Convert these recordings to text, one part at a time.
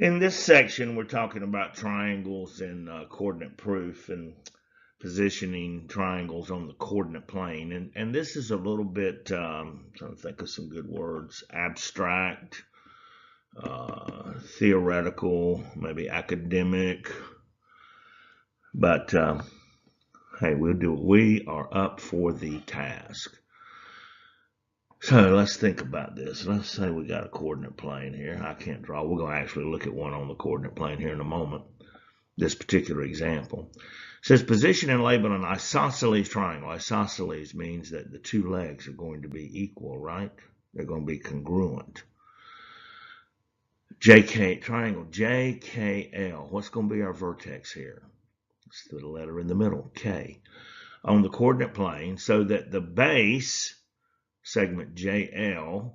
In this section, we're talking about triangles and coordinate proof and positioning triangles on the coordinate plane. And this is a little bit, trying to think of some good words, abstract, theoretical, maybe academic. But hey, we are up for the task. So let's think about this. Let's say we got a coordinate plane here. I can't draw. We're going to actually look at one on the coordinate plane here in a moment. This particular example. It says position and label an isosceles triangle. Isosceles means that the two legs are going to be equal, right? They're going to be congruent. JK triangle, JKL. What's going to be our vertex here? It's the letter in the middle, K. On the coordinate plane, so that the base segment JL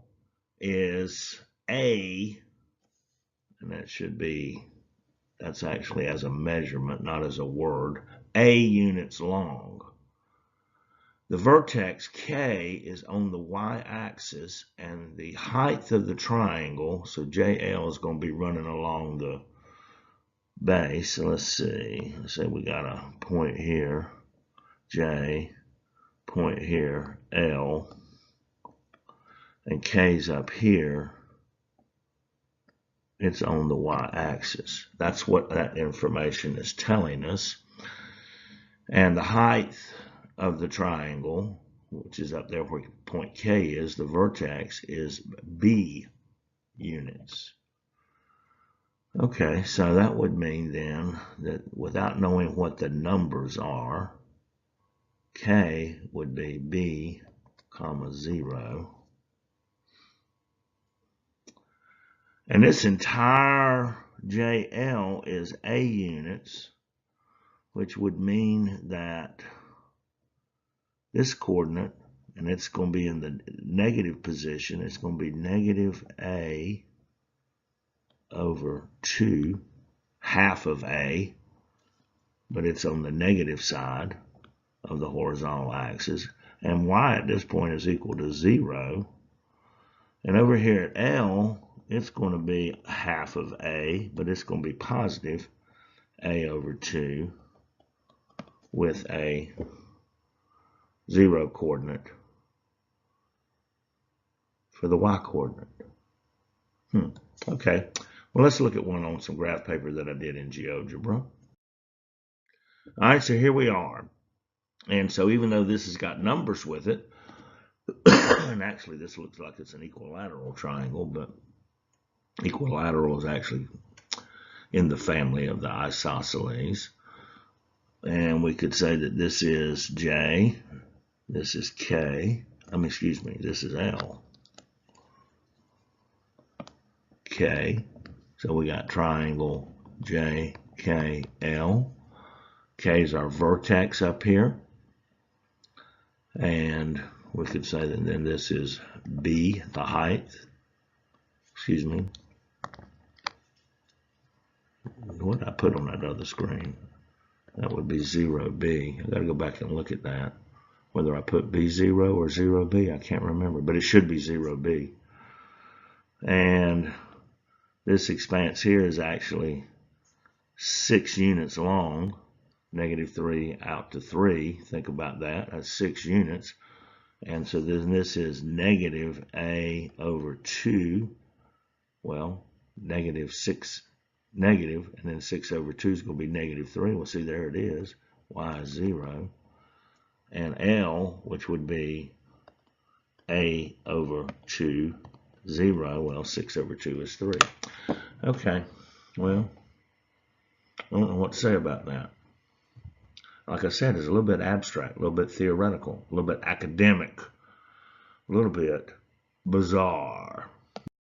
is A, and that should be, that's actually as a measurement, not as a word, A units long. The vertex K is on the y-axis, and the height of the triangle, so JL is going to be running along the base. So let's see. Let's say we got a point here, J, point here, L, and K's up here. It's on the y-axis. That's what that information is telling us. And the height of the triangle, which is up there where point K is, the vertex is B units. Okay, so that would mean then that without knowing what the numbers are, K would be B, comma 0. And this entire JL is A units, which would mean that this coordinate, and it's going to be in the negative position, it's going to be negative A over 2, half of A, but it's on the negative side of the horizontal axis. And Y at this point is equal to 0. And over here at L, it's going to be half of A, but it's going to be positive A over 2 with a 0 coordinate for the Y coordinate. Okay, well, let's look at one on some graph paper that I did in GeoGebra. All right, so here we are. And so even though this has got numbers with it, and actually this looks like it's an equilateral triangle, but equilateral is actually in the family of the isosceles. And we could say that this is J, this is K, excuse me, this is L. K, so we got triangle J, K, L. K is our vertex up here. And we could say that then this is B, the height. Excuse me. What did I put on that other screen? That would be 0B. I got to go back and look at that. Whether I put B0 or 0B, I can't remember, but it should be 0B. And this expanse here is actually 6 units long, negative 3 out to 3. Think about that. That's 6 units. And so then this is negative A over 2. Well, negative 6, negative, and then 6 over 2 is going to be negative 3. Well, see, there it is. Y is 0. And L, which would be A over 2, 0. Well, 6 over 2 is 3. Okay, well, I don't know what to say about that. Like I said, it's a little bit abstract, a little bit theoretical, a little bit academic, a little bit bizarre.